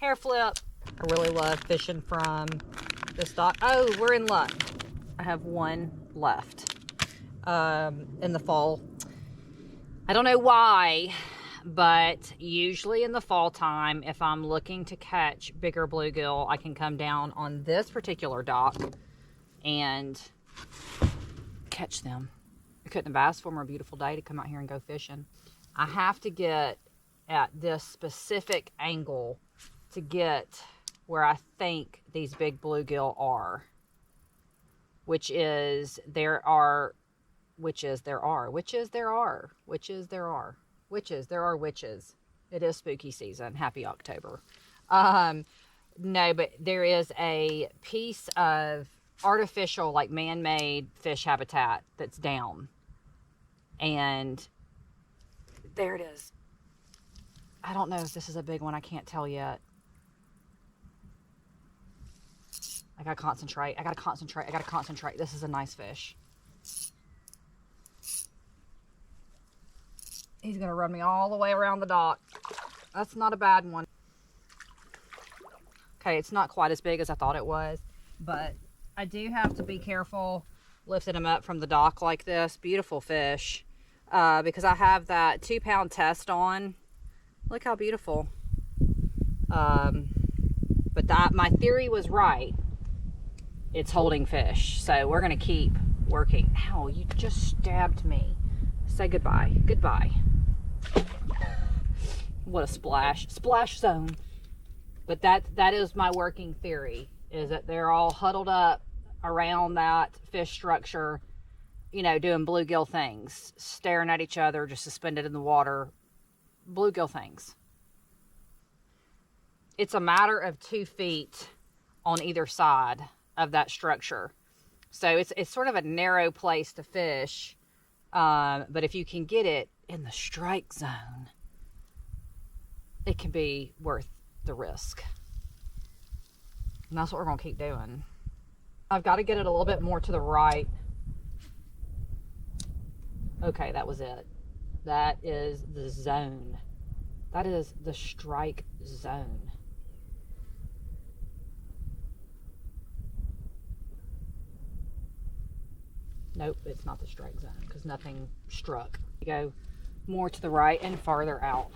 hair flip. I really love fishing from this dock. Oh, we're in luck. I have one left in the fall. I don't know why, but usually in the fall time, if I'm looking to catch bigger bluegill, I can come down on this particular dock and catch them. I couldn't have asked for a more beautiful day to come out here and go fishing. I have to get at this specific angle to get where I think these big bluegill are, which is there are witches. It is spooky season. Happy October. No, but there is a piece of artificial, like man-made fish habitat that's down. And there it is. I don't know if this is a big one. I can't tell yet. I gotta concentrate. I gotta concentrate. This is a nice fish. He's gonna run me all the way around the dock. That's not a bad one. Okay, it's not quite as big as I thought it was, but I do have to be careful lifting him up from the dock like this. Beautiful fish. Because I have that 2-pound test on. Look how beautiful. But my theory was right. It's holding fish. So we're going to keep working. Ow, you just stabbed me. Say goodbye. Goodbye. What a splash. Splash zone. But that is my working theory, is that they're all huddled up around that fish structure, you know, doing bluegill things, staring at each other, just suspended in the water. Bluegill things. It's a matter of 2 feet on either side of that structure. So it's sort of a narrow place to fish. But if you can get it in the strike zone, it can be worth the risk. And that's what we're going to keep doing. I've got to get it a little bit more to the right. Okay, that was it. That is the zone. That is the strike zone. Nope, it's not the strike zone because nothing struck. You go more to the right and farther out.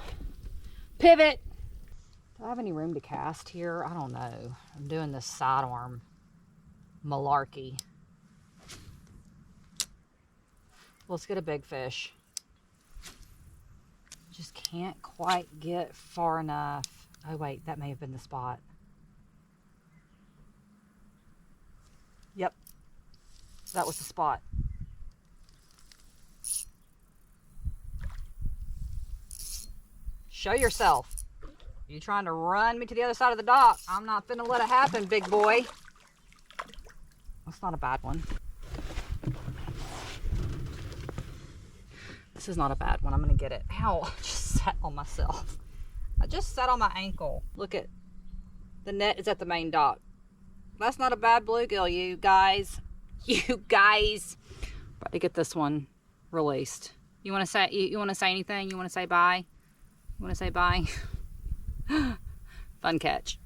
Pivot! Do I have any room to cast here? I don't know. I'm doing this sidearm malarkey. Let's get a big fish. Just can't quite get far enough. Oh wait, that may have been the spot. Yep, that was the spot. Show yourself. You trying to run me to the other side of the dock? I'm not finna let it happen, big boy. That's not a bad one. This is not a bad one. I'm gonna get it. Ow, I just sat on myself. I just sat on my ankle. Look at, the net is at the main dock. That's not a bad bluegill, you guys. You guys. About to get this one released. You wanna say anything? You wanna say bye? You wanna say bye? Fun catch.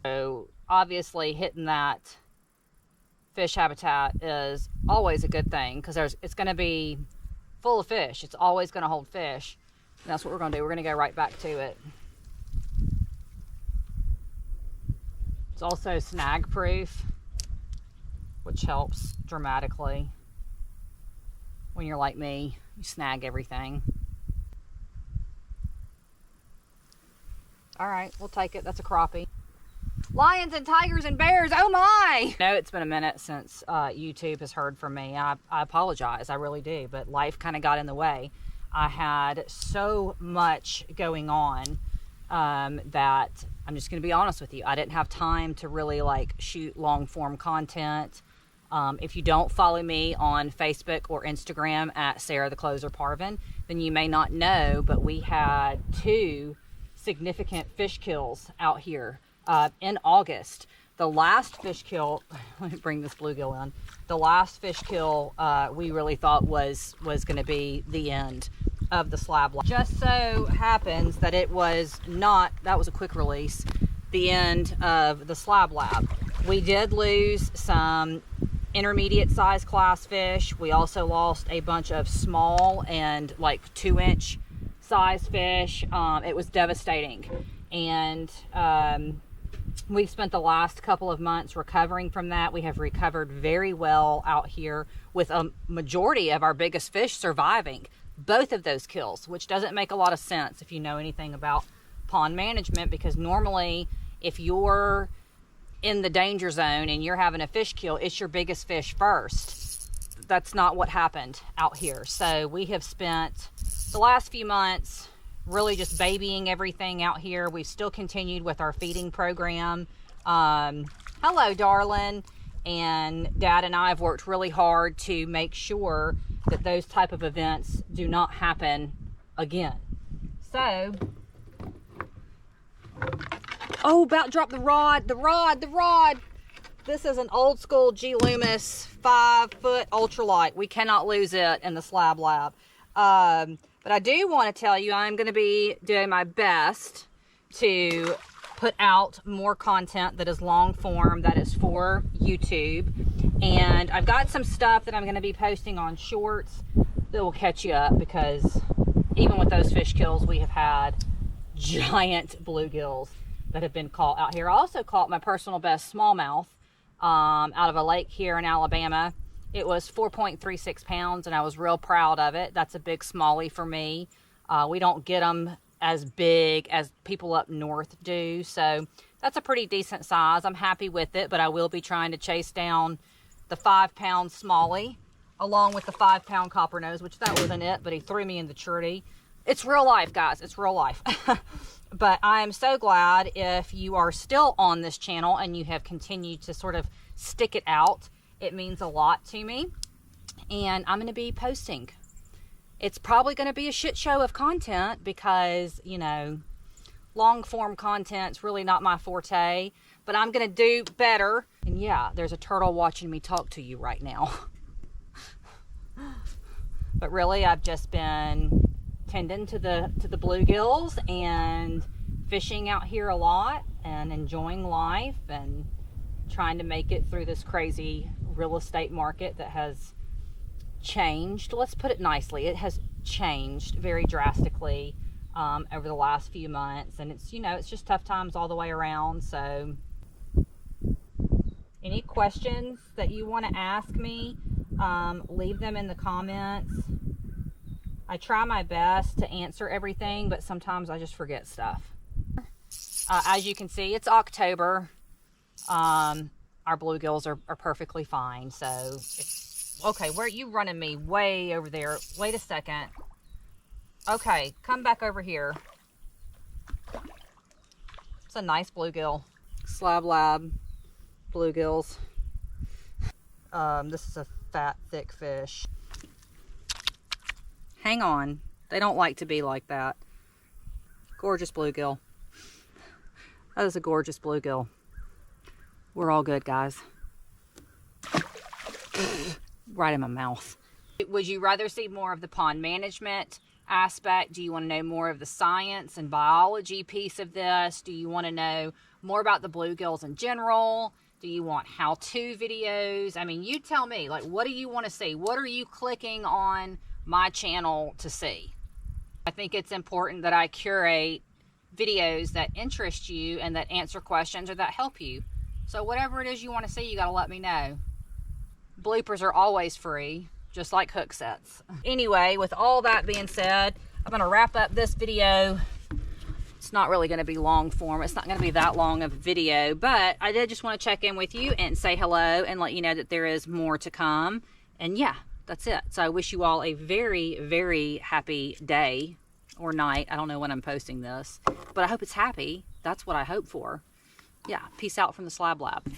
So obviously hitting that fish habitat is always a good thing because it's going to be full of fish. It's always going to hold fish. And that's what we're going to do. We're going to go right back to it. It's also snag proof, which helps dramatically when you're like me. You snag everything. All right, we'll take it. That's a crappie. Lions and tigers and bears, oh my! I know it's been a minute since YouTube has heard from me. I apologize, I really do, but life kind of got in the way. I had so much going on that I'm just going to be honest with you. I didn't have time to really like shoot long form content. If you don't follow me on Facebook or Instagram at Sarah the Closer Parvin, then you may not know, but we had 2 significant fish kills out here in August. The last fish kill, let me bring this bluegill in. The last fish kill we really thought was going to be the end. of the slab lab. Just so happens that it was not, that was a quick release, the end of the slab lab. We did lose some intermediate size class fish. We also lost a bunch of small and like 2-inch size fish. It was devastating. And we've spent the last couple of months recovering from that. We have recovered very well out here with a majority of our biggest fish surviving both of those kills, which doesn't make a lot of sense if you know anything about pond management, because normally if you're in the danger zone and you're having a fish kill, it's your biggest fish first. That's not what happened out here. So we have spent the last few months really just babying everything out here. We've still continued with our feeding program. Hello, darling. And Dad and I have worked really hard to make sure that those type of events do not happen again. So, oh, about dropped the rod, the rod. This is an old school G Loomis 5-foot ultralight. We cannot lose it in the slab lab. But I do want to tell you, I'm going to be doing my best to put out more content that is long form, that is for YouTube. And I've got some stuff that I'm going to be posting on shorts that will catch you up, because even with those fish kills, we have had giant bluegills that have been caught out here. I also caught my personal best smallmouth out of a lake here in Alabama. It was 4.36 pounds, and I was real proud of it. That's a big smallie for me. We don't get them as big as people up north do, so that's a pretty decent size. I'm happy with it, but I will be trying to chase down the 5-pound smallie along with the 5-pound copper nose, which that wasn't it, but he threw me in the tree. It's real life, guys. It's real life. But I am so glad if you are still on this channel and you have continued to sort of stick it out. It means a lot to me, and I'm going to be posting. It's probably going to be a shit show of content because, you know, long form content's really not my forte, but I'm going to do better. And yeah, there's a turtle watching me talk to you right now. But really, I've just been tending to the bluegills and fishing out here a lot and enjoying life and trying to make it through this crazy real estate market that has changed. Let's put it nicely. It has changed very drastically over the last few months, and it's, you know, it's just tough times all the way around. So any questions that you want to ask me, leave them in the comments. I try my best to answer everything, but sometimes I just forget stuff. As you can see, it's October. Our bluegills are perfectly fine. So, okay, where are you running me way over there? Wait a second. Okay, come back over here. It's a nice bluegill. Slab lab bluegills. This is a fat, thick fish. Hang on. They don't like to be like that. Gorgeous bluegill. That is a gorgeous bluegill. We're all good, guys. Right in my mouth. Would you rather see more of the pond management aspect? Do you want to know more of the science and biology piece of this? Do you want to know more about the bluegills in general? Do you want how-to videos? I mean, you tell me, like, what do you want to see? What are you clicking on my channel to see? I think it's important that I curate videos that interest you and that answer questions or that help you. So whatever it is you want to see, you got to let me know. Bloopers are always free, just like hook sets. Anyway, with all that being said, I'm going to wrap up this video. It's not really going to be long form. It's not going to be that long of a video, but I did just want to check in with you and say hello and let you know that there is more to come. And yeah, that's it. So I wish you all a very, very happy day or night. I don't know when I'm posting this, but I hope it's happy. That's what I hope for. Yeah, peace out from the Slab Lab.